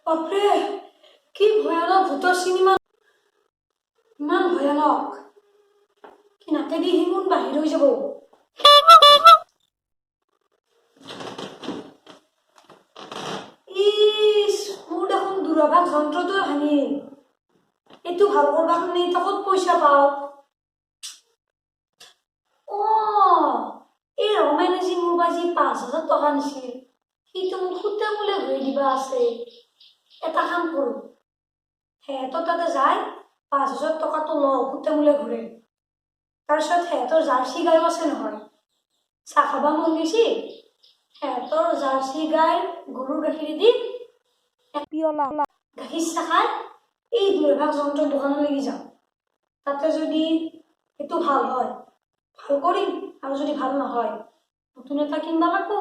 বাপৰে কি ভয়ানক ভূতৰ চিনেমা ইমান ভয়ানক কি নাকেদি সিমুন বাহিৰ হৈ যাব ইস মোৰ দেখোন দূৰভাষ যন্ত্ৰটো ভাঙিল এইটো ভাল কৰবা কাৰণে এতিয়া ক'ত পইচা পাওঁ এই ৰমেনে যি মোৰ পৰা যি ৫,০০০ টকা নিছিল সিটো মোক সুতে মূলে ঘূৰাই দিবা আছে এটা কাম কৰোঁ সিহঁতৰ তাতে যাই ৫,০০০ টকাটো লওঁ সুতে মূলে ঘূৰে তাৰপিছত সিহঁতৰ জাৰ্চি গাইও আছে নহয় চাহ খাবা মন গৈছি সিহঁতৰ জাৰ্চি গাই গৰুৰ গাখীৰ দি পিয়লা গাখীৰ চাহ খাই এই দূৰভাষ যন্ত্ৰৰ দোকানলৈকে যাওঁ তাতে যদি এইটো ভাল হয় ভাল কৰিম আৰু যদি ভাল নহয় নতুন এটা কিনবা লাগব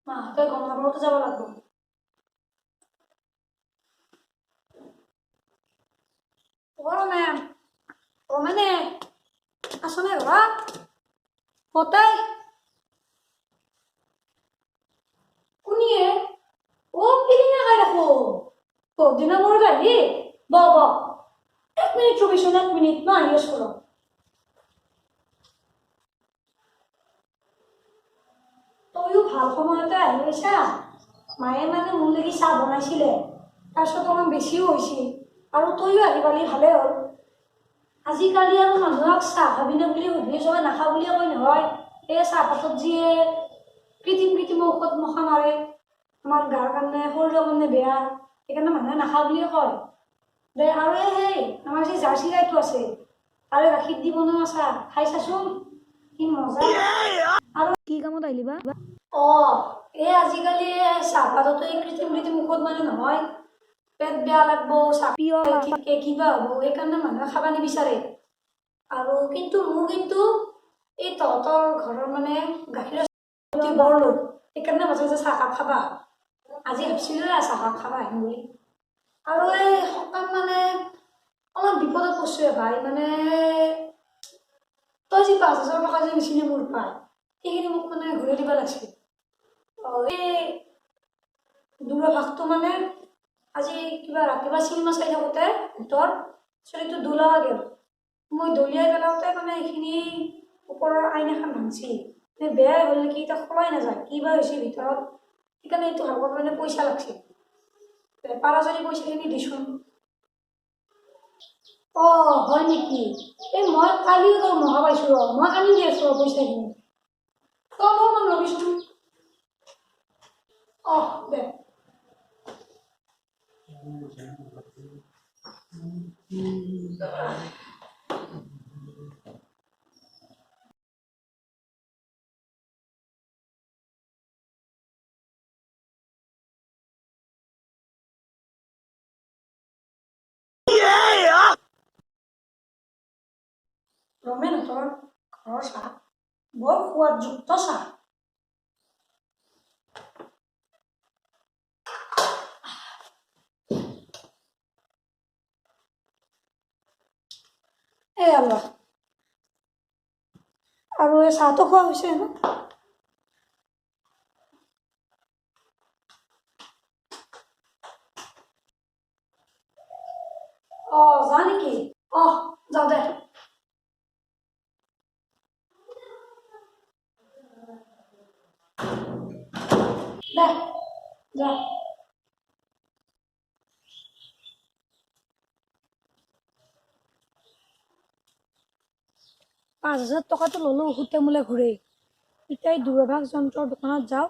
মাহঁতে গম নাপাওঁতে যাব লাগব ৰমেনে আছনে ঘৰত কতাই কোনিয়ে পিলিঙা খাই দেখো বহুত দিনৰ মূৰত আহিলি ব 1 মিনিট ৰবিচোন 1 মিনিট মই আহি আছো ৰ তইও ভাল সময়তে আহি গৈছা মায়ে মানে মোৰ লাগি চাহ বনাইছিলে তাৰপিছত অকণমান বেছিও হৈছিল আৰু তইও আহি পালি ভালে হ'ল আজিকালি আৰু মানুহক চাহ খাবিনে বুলি সুধিলে চবে নাখাওঁ বুলিয়ে কয় নহয় এই চাহপাতত যিয়ে কৃত্ৰিম ঔষধ মখা মাৰে আমাৰ গাৰ কাৰণে শৰীৰৰ কাৰণে বেয়া সেইকাৰণে মানুহে নাখাওঁ বুলিয়ে কয় দে আৰু সেই আমাৰ যি জাৰ্চি গাইটো আছে তাৰে গাখীৰ দি বনোৱা চাহ খাই চাচোন কি মজা আৰু কি কামত আহিলি বা এই আজিকালি চাহপাততো এই কৃত্ৰিম ঔষধ মানে নহয় পেট বেয়া লাগব কিবা হ'ব সেইকাৰণে মানুহে খাব নিবিচাৰে আৰু কিন্তু মোৰ কিন্তু এই তহঁতৰ ঘৰৰ মানে গাখীৰৰ বৰ লোক সেইকাৰণে মাজে মাজে চাহকাপ খাবা আজি ভাবছিলো চাহকাপ খাবা আহিম বুলি আৰু এই সকাম মানে অলপ বিপদত পৰিছো ভাই মানে তই যি ৫,০০০ টকা যে নিছিলি মোৰ পাই সেইখিনি মোক মানে ঘূৰাই দিব লাগিছিল এই দূৰভাষটো মানে আজি কিবা ৰাতিপুৱা চিনেমা চাই থাকোঁতে ভূতৰ চৰিটো দোলাৱা গেল মই দলিয়াই পেলাওঁতে মানে এইখিনি ওপৰৰ আইন এখন ভাঙছি বেয়া হ'ল নেকি এতিয়া খোলাই নাযায় কিবা হৈছে ভিতৰত সেইকাৰণে এইটো ভাগত মানে পইচা লাগছে পাৰা যদি পইচাখিনি দিছোন হয় নেকি এই মই কালিও তোৰ মহা পাইছো মই আনি দি আছো পইচাখিনি তই অলপমান ল'বিচোন দে ৰমেনহঁতৰ ঘৰৰ চাহ বৰ সোৱাদযুক্ত চাহ এই আল্লাহ আৰু এই চাহটো খোৱা হৈছে ন যা নেকি যাওঁ দে যা ৫,০০০ টকাটো ল'লোঁ সুতে মূলে ঘূৰে এতিয়া এই দূৰভাষ যন্ত্ৰৰ দোকানত যাওঁ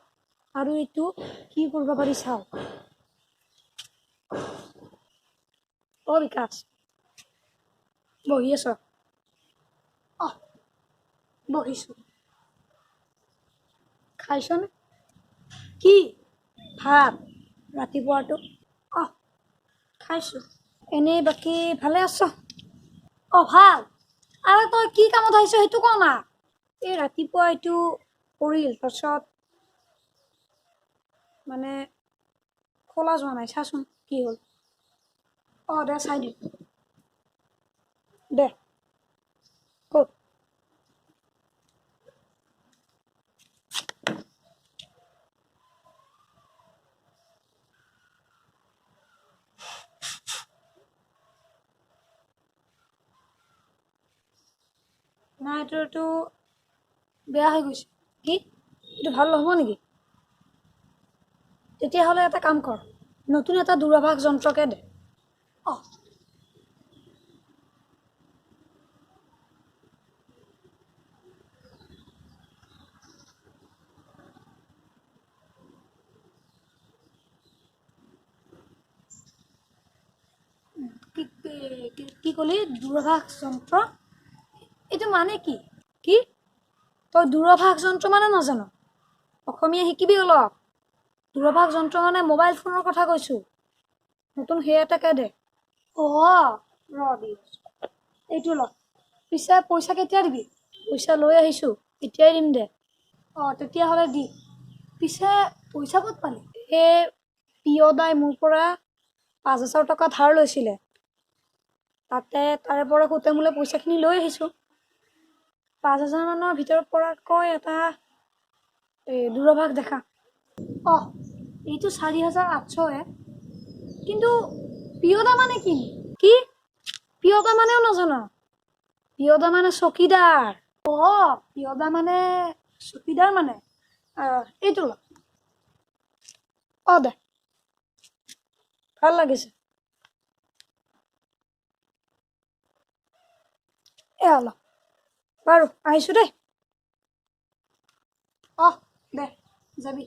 আৰু এইটো কি কৰিব পাৰি চাওঁ বিকাশ বহি আছ বহিছোঁ খাইছনে কি ভাত ৰাতিপুৱাটো অহ খাইছোঁ এনেই বাকী ভালে আছ ভাল আৰু তই কি কামত আহিছ সেইটো ক না এই ৰাতিপুৱা এইটো পৰিল তাৰপিছত মানে খোলা যোৱা নাই চাচোন কি হ'ল দে চাই দিম দে ক'ত নাই এইটো বেয়া হৈ গৈছে কি এইটো ভাল নহ'ব নেকি তেতিয়াহ'লে এটা কাম কৰ নতুন এটা দূৰভাষ যন্ত্ৰকে দে অঁ কি ক'লি দূৰভাষ যন্ত্ৰ এইটো মানে কি কি তই দূৰভাষ যন্ত্ৰ মানে নাজানো অসমীয়া শিকিবি অলপ দূৰভাষ যন্ত্ৰ মানে মোবাইল ফোনৰ কথা কৈছোঁ নতুন সেই এটাকে দে ৰ দি এইটো ল পিছে পইচা কেতিয়া দিবি পইচা লৈ আহিছোঁ এতিয়াই দিম দে তেতিয়াহ'লে দি পিছে পইচা ক'ত পালি এই পিয়দাই মোৰ পৰা 5,000 টকা ধাৰ লৈছিলে তাৰে পৰা গোটেই মোলে পইচাখিনি লৈ আহিছোঁ 5,000 মানৰ ভিতৰত পৰাকৈ এটা দূৰভাষ দেখা এইটো 4,800 কিন্তু পিয়দা মানে কি পিয়দা মানেও নাজানো পিয়দা মানে চকীদাৰ পিয়দা মানে চকীদাৰ মানে এইটো দে ভাল লাগিছে অলপ বাৰু আহিছোঁ দেই দে যাবি